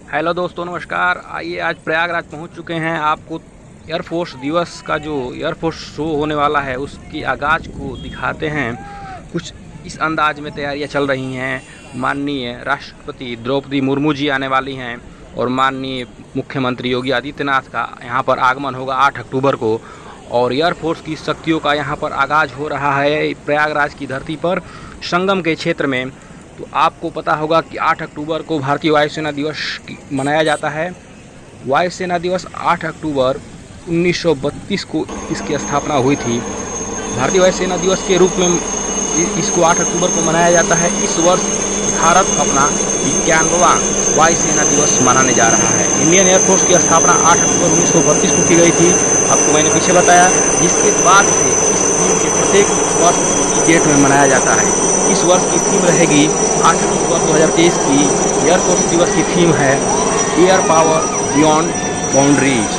Hello दोस्तों, नमस्कार। आइए आज प्रयागराज पहुंच चुके हैं। आपको एयरफोर्स दिवस का जो एयरफोर्स शो होने वाला है उसकी आगाज को दिखाते हैं। कुछ इस अंदाज में तैयारियां चल रही हैं। माननीय राष्ट्रपति द्रौपदी मुर्मू जी आने वाली हैं और माननीय मुख्यमंत्री योगी आदित्यनाथ का यहाँ पर आगमन होगा 8 अक्टूबर को। और एयरफोर्स की शक्तियों का यहाँ पर आगाज हो रहा है प्रयागराज की धरती पर, संगम के क्षेत्र में। तो आपको पता होगा कि 8 अक्टूबर को भारतीय वायुसेना दिवस मनाया जाता है। वायुसेना दिवस 8 अक्टूबर 1932 को इसकी स्थापना हुई थी। भारतीय वायुसेना दिवस के रूप में इसको 8 अक्टूबर को मनाया जाता है। इस वर्ष भारत अपना 91वां वायुसेना दिवस मनाने जा रहा है। इंडियन एयरफोर्स की स्थापना 8 अक्टूबर 1932 को की गई थी, आपको मैंने पीछे बताया, जिसके बाद से इस दिन के प्रत्येक वर्ष की डेट में मनाया जाता है। इस वर्ष की थीम रहेगी 8 अक्टूबर 2023 की एयरफोर्स दिवस की थीम है air power beyond boundaries.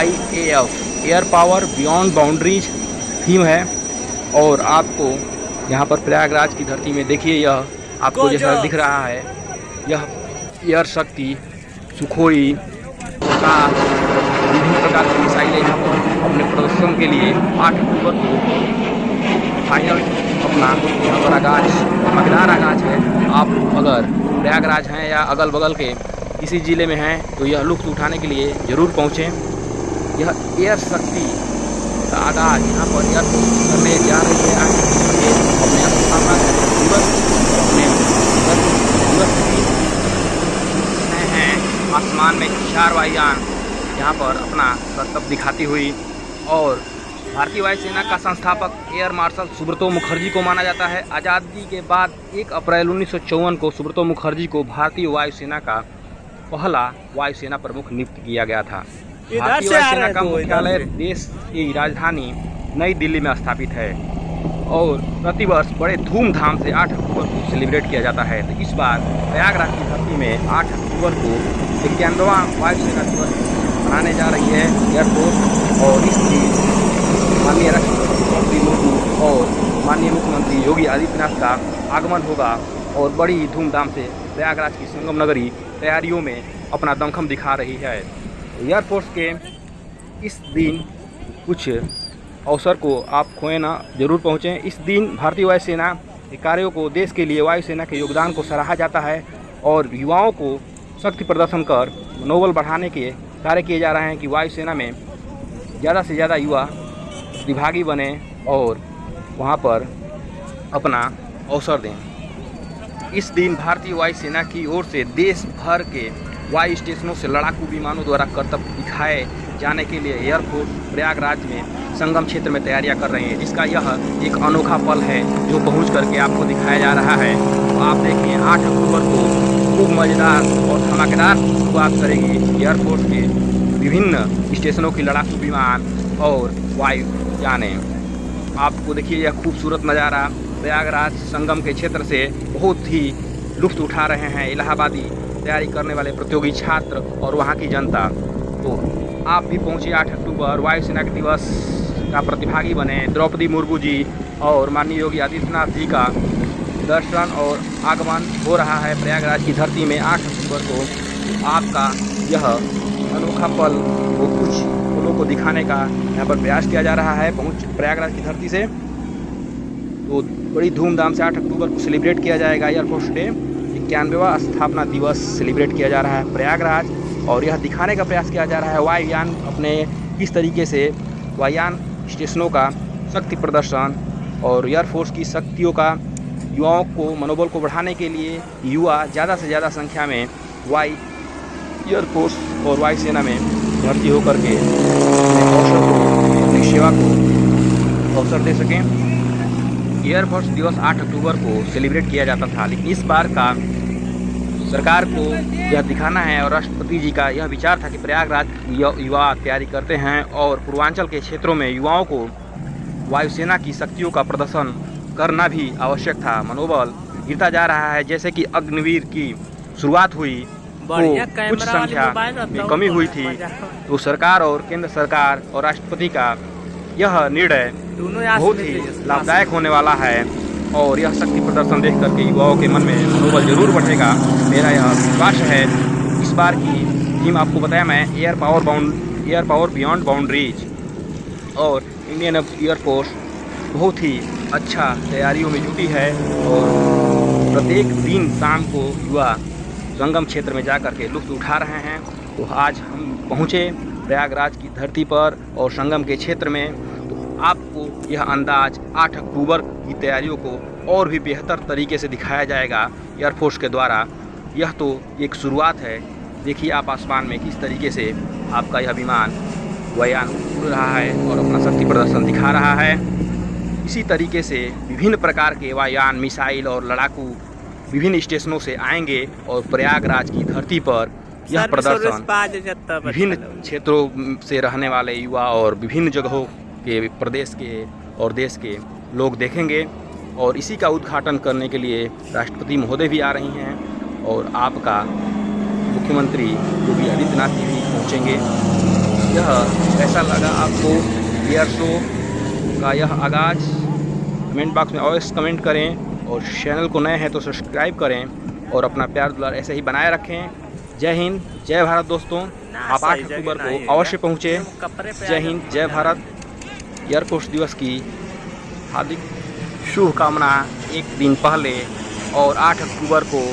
IAF air power beyond boundaries theme है। और आपको यहाँ पर प्रयागराज की धरती में देखिए, यह आपको जैसा दिख रहा है, यह एयर शक्ति सुखोई का विभिन्न प्रकार की मिसाइलें यहाँ पर अपने प्रदर्शन के लिए 8 अक्टूबर को फाइनल अपना यहाँ पर आगाज, मजेदार आगाज है। आप अगर प्रयागराज हैं या अगल बगल के किसी ज़िले में हैं तो यह लुत्फ़ उठाने के लिए ज़रूर पहुँचें। यह एयर शक्ति का आगाज यहाँ पर एयरफोर्स करने जा रही है। अपने स्थापना दिवस अपने दिवस हैं। आसमान में 4 वायुयान यहाँ पर अपना करतब दिखाती हुई। और भारतीय वायुसेना का संस्थापक एयर मार्शल सुब्रतो मुखर्जी को माना जाता है। आज़ादी के बाद 1 अप्रैल 1954 को सुब्रतो मुखर्जी को भारतीय वायुसेना का पहला वायुसेना प्रमुख नियुक्त किया गया था। भारतीय वायुसेना का मुख्यालय देश की राजधानी नई दिल्ली में स्थापित है और प्रतिवर्ष बड़े धूमधाम से 8 अक्टूबर को सेलिब्रेट किया जाता है। तो इस बार प्रयागराज की धरती में 8 अक्टूबर को 91वां वायुसेना दिवस मनाने जा रही है एयरफोर्स। और इस दिन माननीय राष्ट्रपति द्रौपदी मुर्मू और माननीय मुख्यमंत्री योगी आदित्यनाथ का आगमन होगा और बड़ी धूमधाम से प्रयागराज की संगम नगरी तैयारियों में अपना दमखम दिखा रही है। एयरफोर्स के इस दिन कुछ अवसर को आप खोए ना, जरूर पहुँचें। इस दिन भारतीय वायुसेना के कार्यों को, देश के लिए वायुसेना के योगदान को सराहा जाता है और युवाओं को शक्ति प्रदर्शन कर मनोबल बढ़ाने के कार्य किए जा रहे हैं कि वायुसेना में ज़्यादा से ज़्यादा युवा प्रतिभागी बने और वहाँ पर अपना अवसर दें। इस दिन भारतीय वायुसेना की ओर से देश भर के वायु स्टेशनों से लड़ाकू विमानों द्वारा करतब दिखाए जाने के लिए एयरफोर्स प्रयागराज में संगम क्षेत्र में तैयारियां कर रही है, जिसका यह एक अनोखा पल है जो पहुंच करके आपको दिखाया जा रहा है। तो आप देखिए 8 अक्टूबर को खूब मज़ेदार और धमाकेदार शुरुआत करेगी एयरफोर्स के विभिन्न स्टेशनों की लड़ाकू विमान और वायु याने। आपको देखिए यह खूबसूरत नज़ारा प्रयागराज संगम के क्षेत्र से बहुत ही लुत्फ़ उठा रहे हैं इलाहाबादी तैयारी करने वाले प्रतियोगी छात्र और वहाँ की जनता। तो आप भी पहुँचिए 8 अक्टूबर वायुसेना दिवस का प्रतिभागी बने। द्रौपदी मुर्मू जी और माननीय योगी आदित्यनाथ जी का दर्शन और आगमन हो रहा है प्रयागराज की धरती में 8 अक्टूबर को। आपका यह अनोखा पल वो कुछ फूलों को दिखाने का यहाँ पर प्रयास किया जा रहा है पहुँच प्रयागराज की धरती से। तो बड़ी धूमधाम से 8 अक्टूबर को सेलिब्रेट किया जाएगा एयरफोर्स डे। 91वां स्थापना दिवस सेलिब्रेट किया जा रहा है प्रयागराज और यह दिखाने का प्रयास किया जा रहा है वायुयान अपने किस तरीके से वायुयान स्टेशनों का शक्ति प्रदर्शन और एयरफोर्स की शक्तियों का युवाओं को मनोबल को बढ़ाने के लिए युवा ज़्यादा से ज़्यादा संख्या में एयरफोर्स और वायुसेना में भर्ती होकर के अवसर को, अपनी सेवा को अवसर दे सकें। एयरफोर्स दिवस 8 अक्टूबर को सेलिब्रेट किया जाता था, लेकिन इस बार का सरकार को यह दिखाना है और राष्ट्रपति जी का यह विचार था कि प्रयागराज युवा तैयारी करते हैं और पूर्वांचल के क्षेत्रों में युवाओं को वायुसेना की शक्तियों का प्रदर्शन करना भी आवश्यक था। मनोबल गिरता जा रहा है। जैसे कि अग्निवीर की शुरुआत हुई तो कुछ संख्या में कमी हुई थी, तो सरकार और केंद्र सरकार और राष्ट्रपति का यह निर्णय बहुत ही लाभदायक होने वाला है और यह शक्ति प्रदर्शन देख करके युवाओं के मन में मनोबल जरूर बढ़ेगा। मेरा यह विश्वास है। इस इस बार की थीम आपको बताया मैं, एयर पावर बियॉन्ड बाउंड्रीज। और इंडियन एयरफोर्स बहुत ही अच्छा तैयारियों में जुटी है और प्रत्येक दिन शाम को युवा संगम क्षेत्र में जाकर के लुत्फ़ उठा रहे हैं। तो आज हम पहुँचे प्रयागराज की धरती पर और संगम के क्षेत्र में, तो आपको यह अंदाज 8 अक्टूबर की तैयारियों को और भी बेहतर तरीके से दिखाया जाएगा एयरफोर्स के द्वारा। यह तो एक शुरुआत है। देखिए आप आसमान में किस तरीके से आपका यह विमान वायुयान उड़ रहा है और अपना शक्ति प्रदर्शन दिखा रहा है। इसी तरीके से विभिन्न प्रकार के वायुयान, मिसाइल और लड़ाकू विभिन्न स्टेशनों से आएंगे और प्रयागराज की धरती पर यह प्रदर्शन विभिन्न क्षेत्रों से रहने वाले युवा और विभिन्न जगहों के प्रदेश के और देश के लोग देखेंगे। और इसी का उद्घाटन करने के लिए राष्ट्रपति महोदय भी आ रही हैं और आपका मुख्यमंत्री योगी आदित्यनाथ जी भी पहुँचेंगे। यह कैसा लगा आपको एयर शो का यह आगाज़? कमेंट बॉक्स में अवश्य कमेंट करें और चैनल को नए हैं तो सब्सक्राइब करें और अपना प्यार दुलार ऐसे ही बनाए रखें। जय हिंद, जय भारत दोस्तों। आप 8 अक्टूबर को अवश्य पहुँचे। जय हिंद, जय भारत। एयरफोर्स दिवस की हार्दिक शुभकामना एक दिन पहले, और 8 अक्टूबर को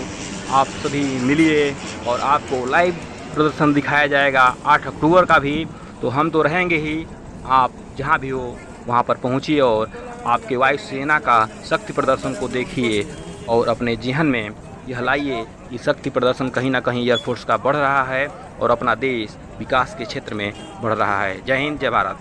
आप सभी मिलिए और आपको लाइव प्रदर्शन दिखाया जाएगा 8 अक्टूबर का भी। तो हम तो रहेंगे ही, आप जहां भी हो वहां पर पहुंचिए और आपके वायुसेना का शक्ति प्रदर्शन को देखिए और अपने जेहन में यह लाइए कि शक्ति प्रदर्शन कहीं ना कहीं एयरफोर्स का बढ़ रहा है और अपना देश विकास के क्षेत्र में बढ़ रहा है। जय हिंद, जय भारत।